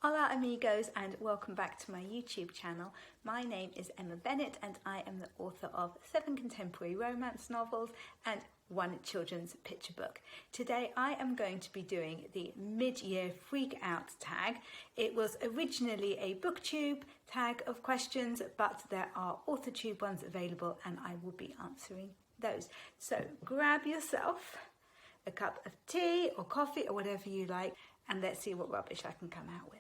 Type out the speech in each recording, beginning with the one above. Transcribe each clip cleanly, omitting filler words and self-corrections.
Hola amigos and welcome back to my YouTube channel. My name is Emma Bennet and I am the author of 7 contemporary romance novels and 1 children's picture book. Today I am going to be doing the mid-year freak out tag. It was originally a booktube tag of questions, but there are Authortube ones available and I will be answering those. So grab yourself a cup of tea or coffee or whatever you like and let's see what rubbish I can come out with.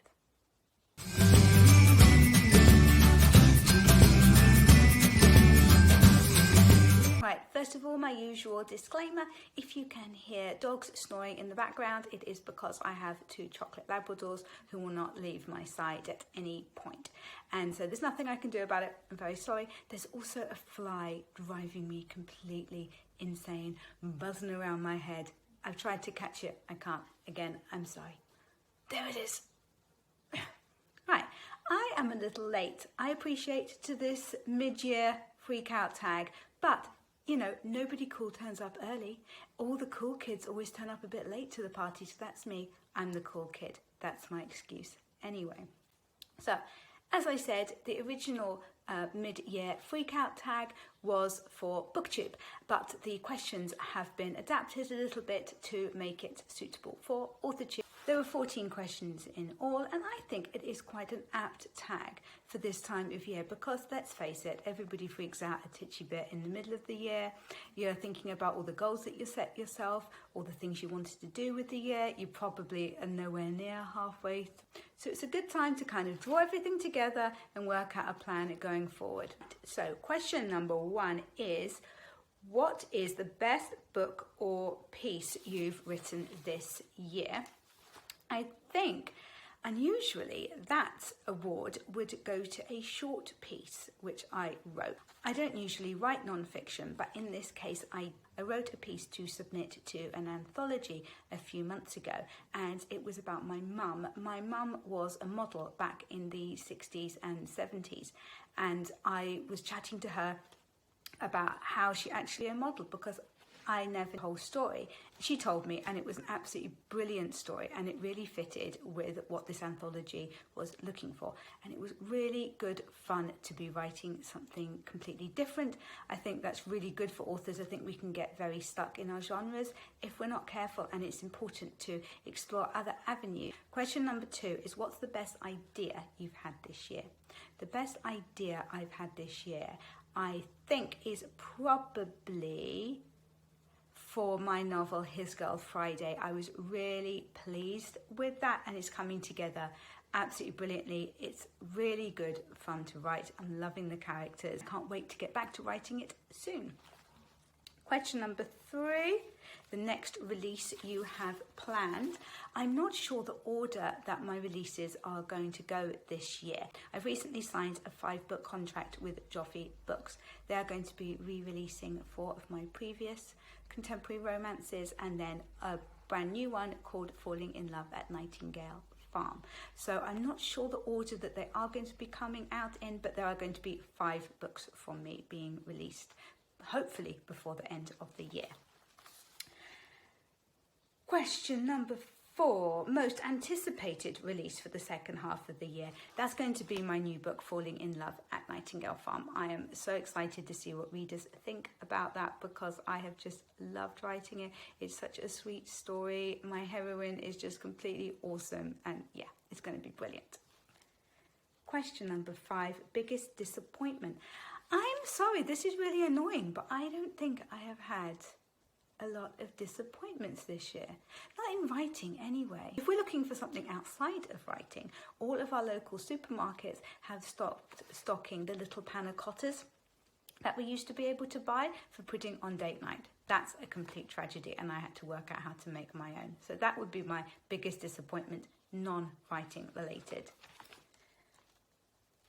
Right, first of all, my usual disclaimer. If you can hear dogs snoring in the background, it is because I have 2 chocolate Labradors who will not leave my side at any point. And so there's nothing I can do about it. I'm very sorry. There's also a fly driving me completely insane, buzzing around my head. I've tried to catch it. I can't. Again, I'm sorry. There it is. Right, I am a little late. I appreciate to this mid-year freak out tag, but you know, nobody cool turns up early. All the cool kids always turn up a bit late to the party, so that's me. I'm the cool kid. That's my excuse. Anyway, so as I said, the original mid-year freak out tag was for booktube, but the questions have been adapted a little bit to make it suitable for Authortube. There were 14 questions in all, and I think it is quite an apt tag for this time of year because, let's face it, everybody freaks out a titchy bit in the middle of the year. You're thinking about all the goals that you set yourself, all the things you wanted to do with the year. You probably are nowhere near halfway. So it's a good time to kind of draw everything together and work out a plan going forward. So question number 1 is, what is the best book or piece you've written this year? I think unusually that award would go to a short piece which I wrote. I don't usually write non-fiction, but in this case I wrote a piece to submit to an anthology a few months ago, and it was about my mum. My mum was a model back in the 60s and 70s, and I was chatting to her about how she actually a model because I never knew the whole story. She told me, and it was an absolutely brilliant story, and it really fitted with what this anthology was looking for. And it was really good fun to be writing something completely different. I think that's really good for authors. I think we can get very stuck in our genres if we're not careful, and it's important to explore other avenues. Question number 2 is, what's the best idea you've had this year? The best idea I've had this year, I think, is probably for my novel His Girl Friday. I was really pleased with that, and it's coming together absolutely brilliantly. It's really good fun to write. I'm loving the characters. Can't wait to get back to writing it soon. Question number 3, the next release you have planned. I'm not sure the order that my releases are going to go this year. I've recently signed a 5-book contract with Joffy Books. They are going to be re-releasing 4 of my previous contemporary romances and then a brand new one called Falling in Love at Nightingale Farm. So I'm not sure the order that they are going to be coming out in, but there are going to be 5 books from me being released, hopefully before the end of the year. Question number 4, most anticipated release for the second half of the year. That's going to be my new book, Falling in Love at Nightingale Farm. I am so excited to see what readers think about that because I have just loved writing it. It's such a sweet story. My heroine is just completely awesome, and yeah, it's going to be brilliant. Question number 5, biggest disappointment. I'm sorry, this is really annoying, but I don't think I have had a lot of disappointments this year. Not in writing anyway. If we're looking for something outside of writing, all of our local supermarkets have stopped stocking the little panna cottas that we used to be able to buy for putting on date night. That's a complete tragedy, and I had to work out how to make my own. So that would be my biggest disappointment, non-writing related.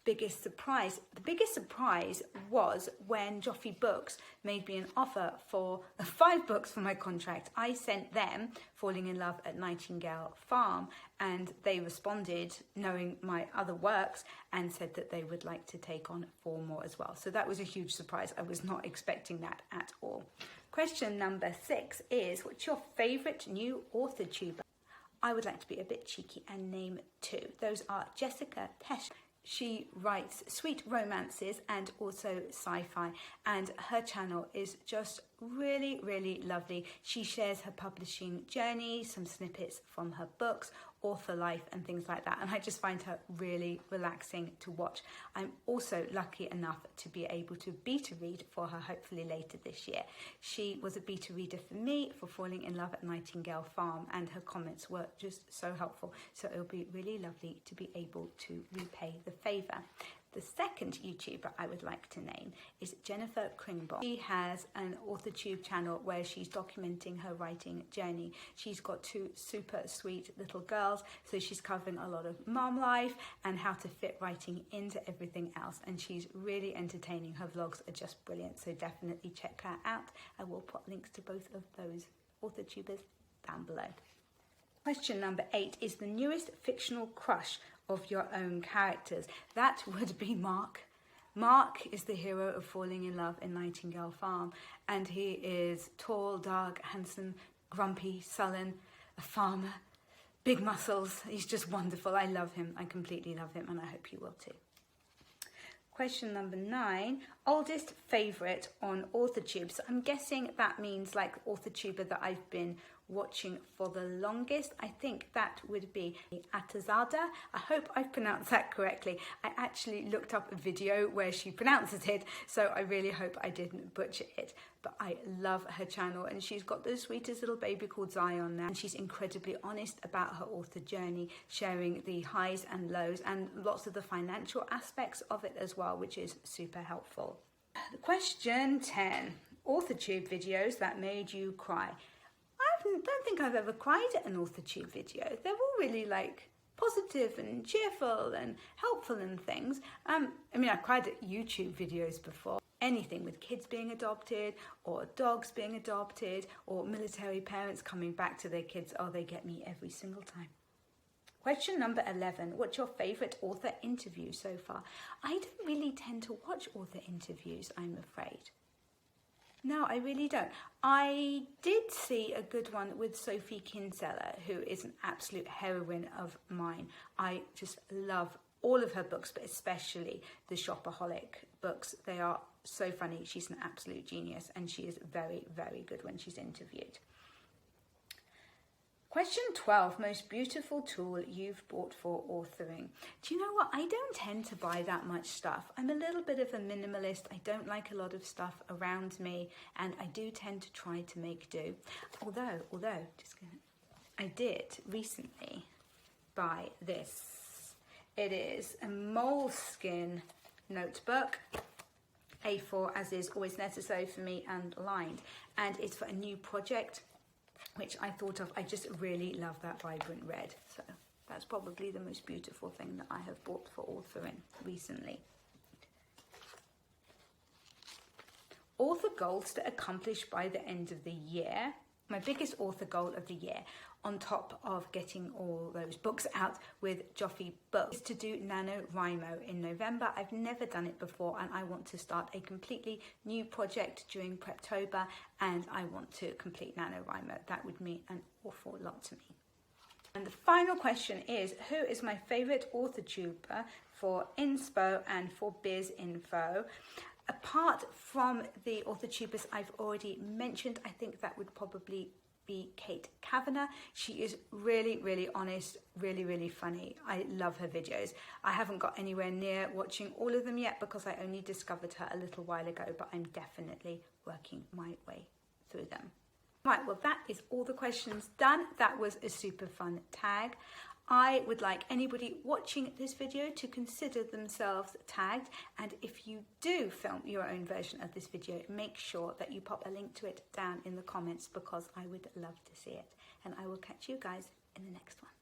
Biggest surprise. The biggest surprise was when Joffy Books made me an offer for 5 books for my contract. I sent them Falling in Love at Nightingale Farm, and they responded knowing my other works and said that they would like to take on 4 more as well. So that was a huge surprise. I was not expecting that at all. Question number 6 is, what's your favourite new Authortube? I would like to be a bit cheeky and name 2. two. Those are Jessica Tesh. She writes sweet romances and also sci-fi, and her channel is just really, really lovely. She shares her publishing journey, some snippets from her books, author life and things like that, and I just find her really relaxing to watch. I'm also lucky enough to be able to beta read for her hopefully later this year. She was a beta reader for me for Falling in Love at Nightingale Farm, and her comments were just so helpful, so it'll be really lovely to be able to repay the favour. The second YouTuber I would like to name is Jennifer Kringbourn. She has an Authortube channel where she's documenting her writing journey. She's got two super sweet little girls, so she's covering a lot of mom life and how to fit writing into everything else, and she's really entertaining. Her vlogs are just brilliant, so definitely check her out. I will put links to both of those Authortubers down below. Question number 8 is the newest fictional crush of your own characters. That would be Mark. Mark is the hero of Falling in Love in Nightingale Farm, and he is tall, dark, handsome, grumpy, sullen, a farmer, big muscles. He's just wonderful. I love him. I completely love him, and I hope you will too. Question number 9, oldest favourite on Authortube. So I'm guessing that means like Authortuber that I've been watching for the longest. I think that would be Atazada. I hope I've pronounced that correctly. I actually looked up a video where she pronounces it, so I really hope I didn't butcher it. But I love her channel, and she's got the sweetest little baby called Zion now, and she's incredibly honest about her author journey, sharing the highs and lows and lots of the financial aspects of it as well, which is super helpful. Question 10, Authortube videos that made you cry. I don't think I've ever cried at an Authortube video. They're all really like positive and cheerful and helpful and things. I mean, I've cried at YouTube videos before. Anything with kids being adopted or dogs being adopted or military parents coming back to their kids. Oh, they get me every single time. Question number 11, what's your favourite author interview so far? I don't really tend to watch author interviews, I'm afraid. No, I really don't. I did see a good one with Sophie Kinsella, who is an absolute heroine of mine. I just love all of her books, but especially the Shopaholic books. They are so funny. She's an absolute genius, and she is very, very good when she's interviewed. Question 12, most beautiful tool you've bought for authoring. Do you know what? I don't tend to buy that much stuff. I'm a little bit of a minimalist. I don't like a lot of stuff around me, and I do tend to try to make do. Although, I did recently buy this. It is a moleskin notebook, A4 as is always necessary for me, and lined, and it's for a new project which I thought of. I just really love that vibrant red, so that's probably the most beautiful thing that I have bought for authoring recently. Author goals to accomplish by the end of the year. My biggest author goal of the year, on top of getting all those books out with Joffy Books, is to do NaNoWriMo in November. I've never done it before, and I want to start a completely new project during Preptober, and I want to complete NaNoWriMo. That would mean an awful lot to me. And the final question is, who is my favourite Authortuber for inspo and for biz info? Apart from the Authortubers I've already mentioned, I think that would probably be Kate Kavanagh. She is really, really honest, really, really funny. I love her videos. I haven't got anywhere near watching all of them yet because I only discovered her a little while ago, but I'm definitely working my way through them. Right, well, that is all the questions done. That was a super fun tag. I would like anybody watching this video to consider themselves tagged, and if you do film your own version of this video, make sure that you pop a link to it down in the comments because I would love to see it. And I will catch you guys in the next one.